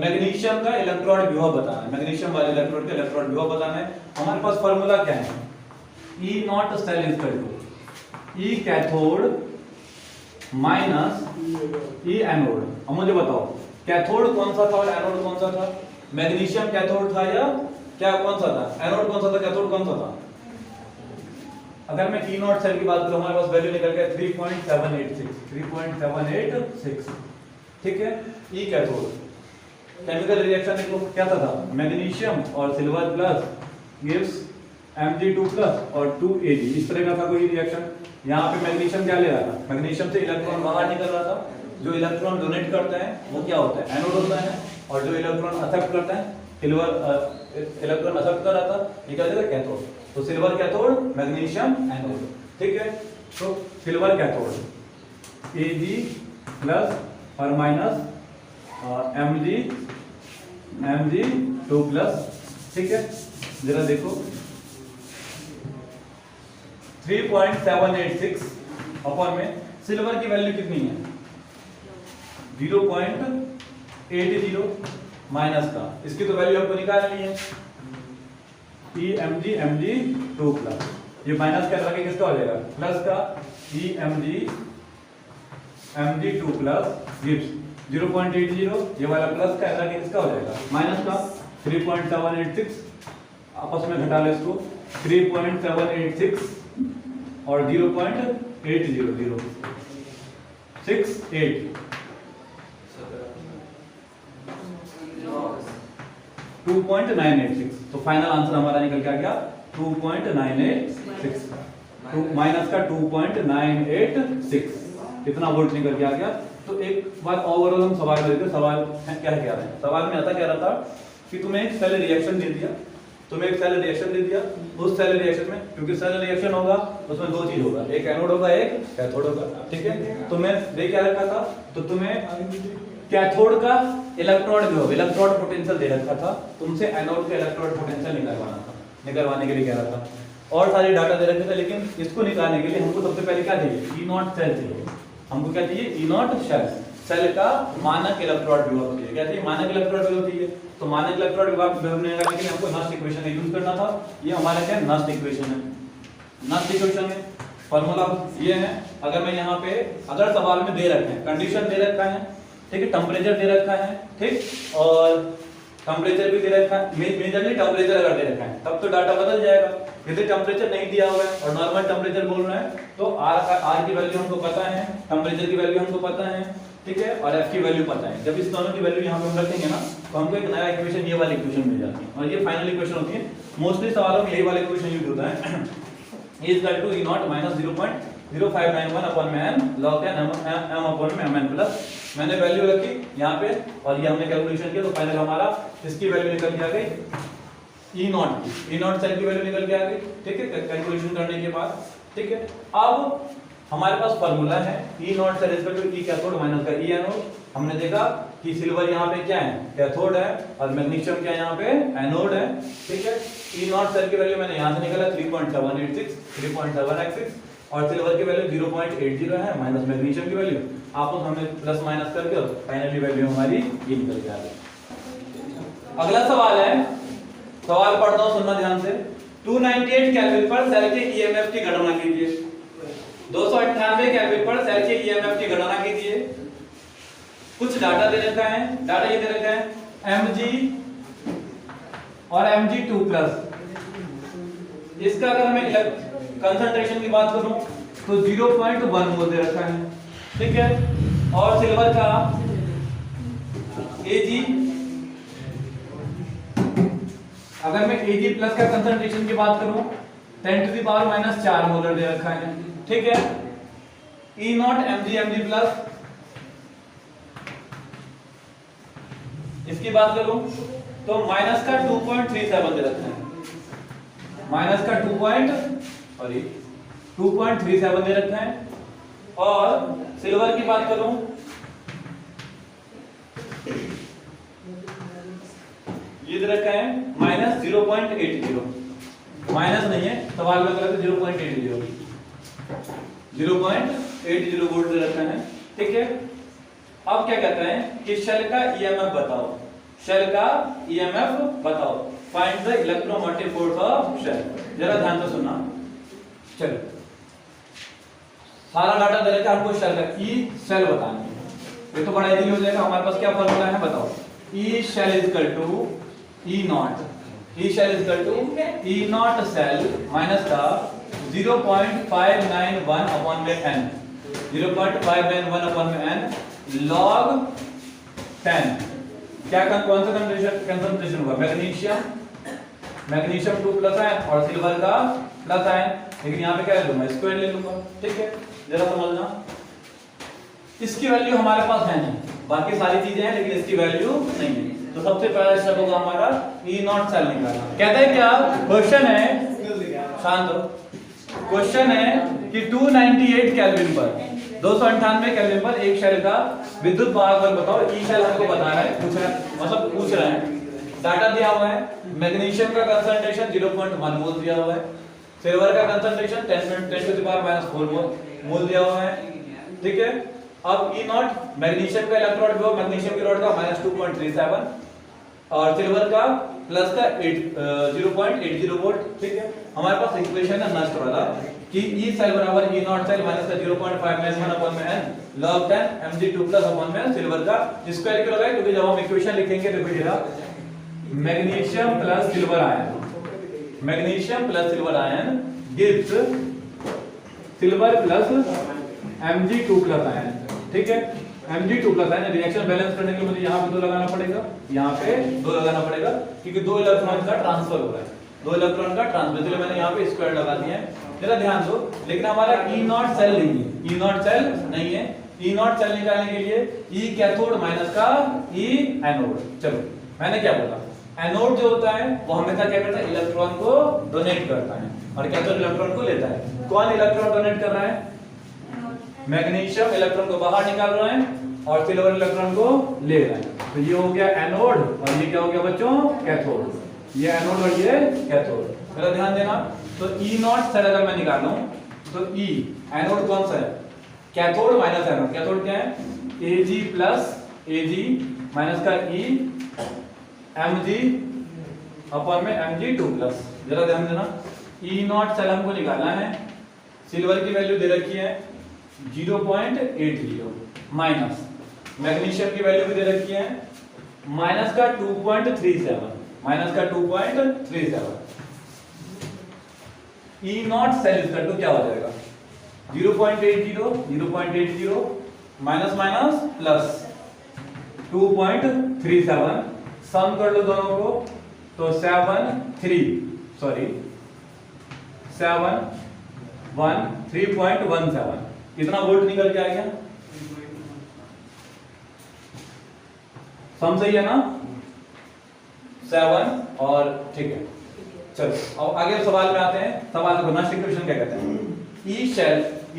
मैग्नीशियम का इलेक्ट्रॉन विभव बताना है, मैग्नीशियम वाले इलेक्ट्रोड का इलेक्ट्रॉन विभव बताना है। हमारे पास फार्मूला क्या है, E nought cell equal to E cathode minus E anode. अब मुझे बताओ कैथोड कौन सा था और एनोड कौन सा था, मैग्नीशियम कैथोड था या क्या, कौन सा था, एनोड कौन सा था, कैथोड कौन सा था। अगर मैं ई नॉट सेल की बात करूं, हमारे पास वैल्यू निकल गया 3.786, ठीक है। ई कैथोड केमिकल रिएक्शन देखो क्या था, मैग्नीशियम और silver plus gives Mg2 plus और 2Ag, इस तरह का था कोई रिएक्शन। यहाँ पे मैग्नीशियम क्या ले रहा था, मैग्नीशियम से इलेक्ट्रॉन बाहर निकल रहा था। जो इलेक्ट्रॉन डोनेट करता है वो क्या होता है, एनोड होता है, और जो इलेक्ट्रॉन एक्सेप्ट करता है, सिल्वर इलेक्ट्रॉन एक्सेप्ट कर रहा था, ये क्या होता है, कैथोड। तो सिल्वर कैथोड, मैग्नीशियम एनोड, ठीक है। तो सिल्वर कैथोड Ag प्लस और माइनस Mg2 प्लस, ठीक है। जरा देखो 3.786 अपन में सिल्वर की वैल्यू कितनी है, 0.80 माइनस का, इसकी तो वैल्यू हमको निकालनी है, Mg2 प्लस, ये माइनस क्या लगे किसका हो जाएगा, प्लस का, Mg2 प्लस गिव्स 0.80, ये वाला प्लस का लगे किसका हो जाएगा, माइनस का। 3.786 आपस में घटा ले इसको, 3.786 और 0.80068, 2.986। तो फाइनल आंसर हमारा निकल के आ गया 2.986, माइनस का 2.986, इतना वोल्ट निकल के आ गया। तो एक बात ओवरऑल हम सवाल में देखते, सवाल क्या कह रहे हैं, सवाल में ऐसा कह रहा था कि तुम्हें एक सेल रिएक्शन दे दिया, उस सेल रिएक्शन में, क्योंकि सेल रिएक्शन होगा उसमें दो चीज होगा, एक एनोड होगा एक कैथोड होगा, ठीक है। तुम्हें दे क्या रखा था, तो तुम्हें कैथोड का इलेक्ट्रॉन पोटेंशियल दे रखा था, तुमसे एनोड का इलेक्ट्रॉन पोटेंशियल निकलवाने के लिए कह रहा था, और सारे डाटा दे रखे थे। लेकिन इसको निकालने के लिए हमको सबसे पहले क्या चाहिए, ई नॉट सेल चाहिए। हमको क्या चाहिए, ई नॉट सेल का मानक इलेक्ट्रॉन विभव चाहिए। क्या चाहिए, मानक इलेक्ट्रॉन विभव चाहिए। तो मानक इलेक्ट्रॉन विभव निकालने के लिए हमको नस्ट इक्वेशन का यूज करना था। ये हमारा क्या नस्ट इक्वेशन है, फॉर्मूला ये है। अगर मैं यहाँ पे, अगर सवाल में दे रखे हैं, कंडीशन दे रखा है, ठीक है, टेम्परेचर दे रखा है, ठीक, और टेम्परेचर भी दे रखा है, मेजरली टेम्परेचर अगर दे रखा है तब तो डाटा बदल जाएगा। यदि टेम्परेचर नहीं दिया हुआ है और नॉर्मल टेम्परेचर बोल रहा है, तो आर की वैल्यू हमको पता है, टेम्परेचर की वैल्यू हमको पता है, ठीक है, और एफ की वैल्यू पता है। जब इस दोनों की वैल्यू यहाँ पे हम रखेंगे ना, तो हमको एक नया इक्वेशन, ये वाली इक्वेशन मिल जाती है, और ये फाइनल इक्वेशन होती है। मोस्टली सवालों में यही वाला इक्वेशन यूज होता है, E is equal to E naught minus 0.0591 upon m log n m upon m n plus मैंने वैल्यू रखी यहाँ पे और ये हमने कैलकुलेशन किया, तो फाइनल हमारा इसकी वैल्यू निकल के आ गई E0 सेल की वैल्यू निकल के आ गई। ठीक है, कैलकुलेशन करने के बाद। ठीक है, अब हमारे पास फार्मूला है E0 cell equal to E cathode minus का E एनोड। हमने देखा कि सिल्वर यहाँ पे क्या है, कैथोड है, और मैग्नीशियम क्या यहाँ पे एनोड है। ठीक है, E0 सेल की वैल्यू मैंने यहाँ से निकाला 3.786 3.786 और सिल्वर की वैल्यू 0.80 है माइनस मैग्नीशियम की वैल्यू, आपस में प्लस माइनस करके और फाइनली वैल्यू हमारी ये निकल के आ गई। अगला सवाल है, सवाल पढ़ता हूं, सुनना ध्यान से। 298 केल्विन पर सेल के ईएमएफ की गणना कीजिए। 298 केल्विन पर सेल के ईएमएफ की गणना कीजिए। कुछ डाटा दे रखा है, डाटा ये दे रखा है Mg और Mg2+। इसका अगर मैं कंसंट्रेशन की बात करूं तो 0.1 मोल दे रखा है। ठीक है, और सिल्वर का Ag, अगर मैं Ag प्लस का कंसंट्रेशन की बात करूं 10⁻⁻4 मोलर दे रखा है। ठीक है, E0 Mg प्लस, इसकी बात करूं तो माइनस का 2.37 दे रखा है, माइनस का 2.37 दे रखा है। और सिल्वर की बात करूं ये दे रखा है माइनस 0.80, माइनस नहीं है सवाल में गलत है, 0.80 वोल्ट दे रखा है। ठीक है, अब क्या कहता है कि शेल का ईएमएफ बताओ, शेल का ईएमएफ बताओ, find the electromotive force of cell. जरा ध्यान से सुनना। चलो, सारा डाटा दे रखा है हमको शेल का, ई शेल बताना है। ये तो बड़ा इजी हो जाएगा। हमारे पास क्या फॉर्मूला है बताओ, E cell is equal to E nought, E cell is equal to E nought cell minus का 0.591 अपॉन में n, 0.591 अपॉन में n log 10। क्या कौन सा कंसंट्रेशन हुआ, मैग्नीशियम 2+ आयन और सिल्वर का प्लस आयन, लेकिन यहाँ पे क्या ले लूंगा, स्क्वायर ले लूंगा। ठीक है, जरा समझना, इसकी वैल्यू हमारे पास है नहीं, बाकी सारी चीजें हैं लेकिन इसकी वैल्यू नहीं है। तो सबसे पहला स्टेप होगा हमारा E0 सेल निकालना। कहता है क्या, क्वेश्चन है, शांत हो, क्वेश्चन है कि 298 केल्विन पर, 298 केल्विन पर एक शेल का विद्युत वाहक बताओ। ई शेल हमको बता रहा है, पूछ रहा है, मतलब पूछ रहा है, डाटा दिया हुआ है। मैग्नीशियम का कंसंट्रेशन 0.1 मोल दिया हुआ है, सिल्वर का कंसंट्रेशन 10⁻⁴ मोल दिया हुआ है। ठीक है, अब E0 मैग्नीशियम का इलेक्ट्रोड भी हो, मैग्नीशियम की रॉड का -2.37 और सिल्वर का प्लस का 0.80 वोल्ट। ठीक है, हमारे पास इक्वेशन है नष्ट वाला कि E सेल बराबर E0 सेल माइनस का 0.591 अपॉन में n log 10 Mg2+ अपॉन में सिल्वर का स्क्वायर क्यों लगाए, क्योंकि जब हम इक्वेशन लिखेंगे तो बेटा magnesium plus silver ion, magnesium plus silver ion gives silver plus Mg2+ ion. ठीक है, Mg2+ आयन रिएक्शन बैलेंस करने के लिए मुझे यहाँ पे 2 लगाना पड़ेगा, यहाँ पे 2 लगाना पड़ेगा, क्योंकि 2 इलेक्ट्रॉन का ट्रांसफर हो रहा है, 2 इलेक्ट्रॉन का ट्रांसफर, इसलिए मैंने यहाँ पे स्क्वायर लगा दिया है। जरा ध्यान दो, लेकिन हमारा E0 सेल नहीं है, E0 सेल नहीं है। E0 सेल निकालने के लिए E कैथोड माइनस का E एनोड। चलो, मैंने क्या बोला, एनोड जो होता है वो हमेशा क्या करता है, इलेक्ट्रॉन को डोनेट करता है, और कैथोड इलेक्ट्रॉन को लेता है। कौन इलेक्ट्रॉन डोनेट कर रहा है, मैग्नीशियम इलेक्ट्रॉन को बाहर निकाल रहा है और सिल्वर इलेक्ट्रॉन को ले रहा है। तो ये हो गया एनोड और ये क्या हो गया बच्चों, कैथोड। ये एनोड और ये कैथोड। जरा ध्यान देना, तो E0 सेल अगर मैं निकाल लूं तो E एनोड कौन सा है, कैथोड माइनस एनोड, कैथोड क्या है Ag प्लस Ag माइनस का E Mg अपॉन में Mg2+। जरा ध्यान देना, E0 सेल हमको निकालना है, सिल्वर की वैल्यू दे रखी है 0.80 माइनस मैग्नीशियम की वैल्यू भी दे रखी है माइनस का 2.37, माइनस का 2.37। E0 सेल इसका टू क्या हो जाएगा 0.80 माइनस माइनस प्लस 2.37, सम कर लो दोनों को तो 3.17 कितना वोल्ट निकल के आ गया, सम सही है ना 7 और ठीक है। चलो अब आगे सवाल में आते हैं। सवाल को नेक्स्ट इक्वेशन क्या कहते हैं ई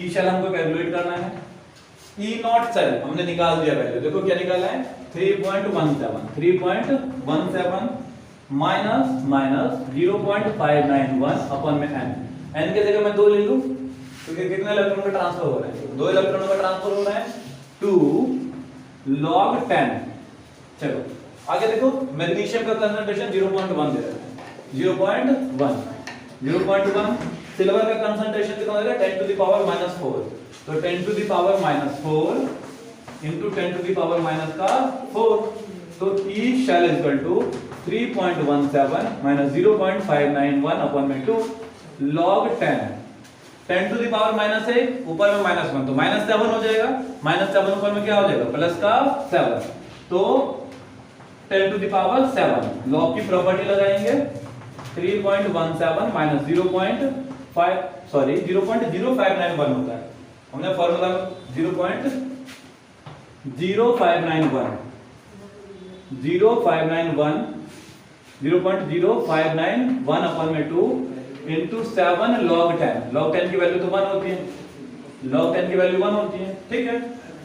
शेल हमको कैलकुलेट करना है। ई नॉट सेल हमने निकाल दिया पहले, देखो क्या निकाला है 3.17 माइनस 0.591 अपन में n के जगह मैं 2 ले लूं क्योंकि कितने इलेक्ट्रॉन का ट्रांसफर हो रहा है 2 इलेक्ट्रॉनों का ट्रांसफर हो रहा है 2 log 10। चलो आगे देखो मैग्नीशियम का कंसंट्रेशन 0.1 दे रहा है 0.1 सिल्वर का कंसंट्रेशन कितना हो रहा है 10 टू द पावर -4 तो 10 to the power -4 into 10 to the power minus का 4 तो E shell is equal to 3.17 minus 0.591 upon में 2 log 10 to the power -1 ऊपर में -1 तो -7 हो जाएगा -7 ऊपर में क्या हो जाएगा प्लस का 7 तो 10 to the power 7 log की प्रॉपर्टी लगाएंगे 3.17 minus 0.0591 होता है हमने फॉर्मूला 0.0591 अपन में 2 into 7 log 10 की वैल्यू तो 1 होती है log 10 की वैल्यू 1 होती है ठीक है।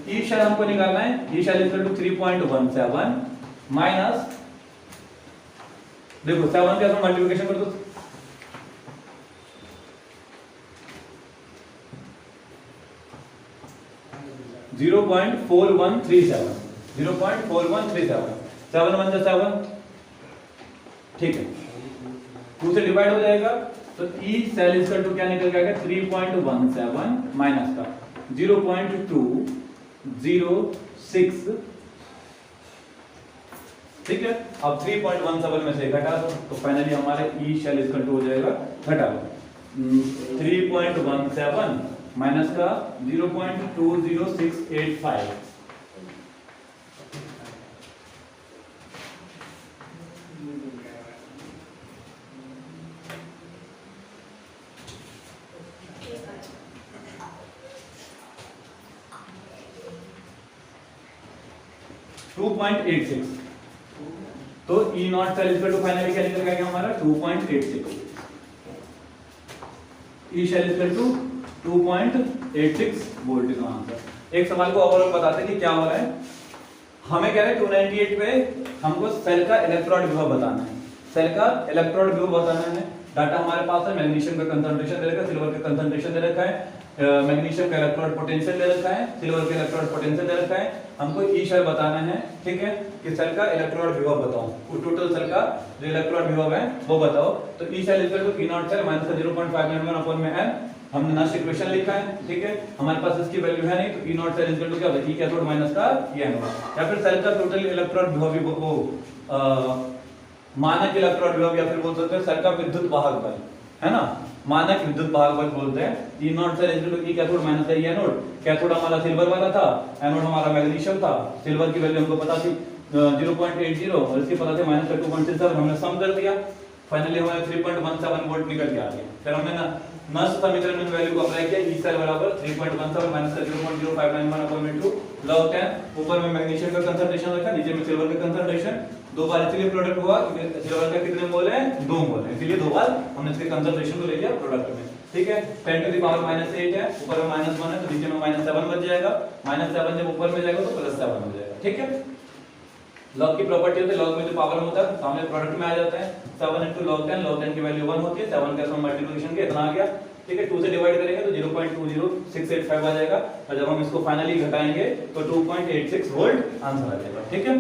ई शेल हमको निकालना है ई शेल इक्वल टू 3.17 माइनस देखो 7 के साथ मल्टीप्लिकेशन कर दो 0.4137 7 1 7 ठीक है 2 से डिवाइड हो जाएगा तो ई सेल इक्वल टू क्या निकल के आएगा 3.17 माइनस का 0.206 ठीक है। अब 3.17 में से घटा दो तो फाइनली हमारे ई शेल इक्वल टू हो जाएगा घटा दो 3.17 माइनस का 0.20685 2.86 तो E not cell equal to finally क्या निकल गया हमारा 2.86 E cell equal to 2.86 volt का आंसर। एक सवाल को ओवरऑल बताते हैं कि क्या हो रहा है। हमें कह रहे हैं 298 पे हमको सेल का इलेक्ट्रॉन विभव बताना है सेल का इलेक्ट्रॉन विभव बताना है। डाटा हमारे पास है मैग्नीशियम का कंसंट्रेशन दे रखा है सिल्वर का कंसंट्रेशन दे रखा है मैग्नीशियम का इलेक्ट्रॉन पोटेंशियल दे रखा है सिल्वर का इलेक्ट्रॉन पोटेंशियल दे रखा है। हमको ई शेल बताना है ठीक है कि सेल का इलेक्ट्रॉन विभव बताओ टोटल सेल का जो इलेक्ट्रॉन विभव है वो बताओ। तो E cell equal to E not cell minus 0.591 upon में n हमने नेक्स्ट इक्वेशन लिखा है ठीक है। हमारे पास इसकी वैल्यू है नहीं तो E not cell equal to क्या होगा E कैथोड माइनस का E एनोड या फिर सेल का टोटल इलेक्ट्रॉन विभव वो मानक इलेक्ट्रॉन विभव या फिर बोल सकते हैं सेल का विद्युत वाहक बल है ना मानक विद्युत वाहक बल बोलते हैं। E not cell equal to E cathode minus का E एनोड कैथोड हमारा सिल्वर वाला था एनोड हमारा मैग्नीशियम था सिल्वर की वैल्यू हमको पता थी 0.80 और इसकी पता थी -2.67 हमने सम कर दिया फाइनली हमारे 3.17 वोल्ट निकल के आ गया। फिर हमने ना नष्ट समीकरण में वैल्यू को अप्लाई किया E सेल बराबर 3.17 माइनस 0.0591 अपॉन में 2 log 10 ऊपर में मैग्नीशियम का कंसंट्रेशन रखा नीचे में सिल्वर का कंसंट्रेशन दो बार इसलिए प्रोडक्ट हुआ सिल्वर का कितने मोल है 2 मोल है इसलिए दो बार हमने इसके कंसंट्रेशन को ले लिया प्रोडक्ट में ठीक है। 10 टू द पावर -8 है ऊपर में -1 है तो नीचे में -7 बच जाएगा -7 जब ऊपर में जाएगा तो +7 हो जाएगा ठीक है। log की प्रॉपर्टी होती है log में जो पावर होता है सामने प्रोडक्ट में आ जाता है 7 into log 10 की वैल्यू 1 होती है 7 का सम मल्टीप्लिकेशन के इतना आ गया ठीक है। 2 से डिवाइड करेंगे तो 0.20685 आ जाएगा और जब हम इसको फाइनली घटाएंगे तो 2.86 वोल्ट आंसर आ जाएगा ठीक है।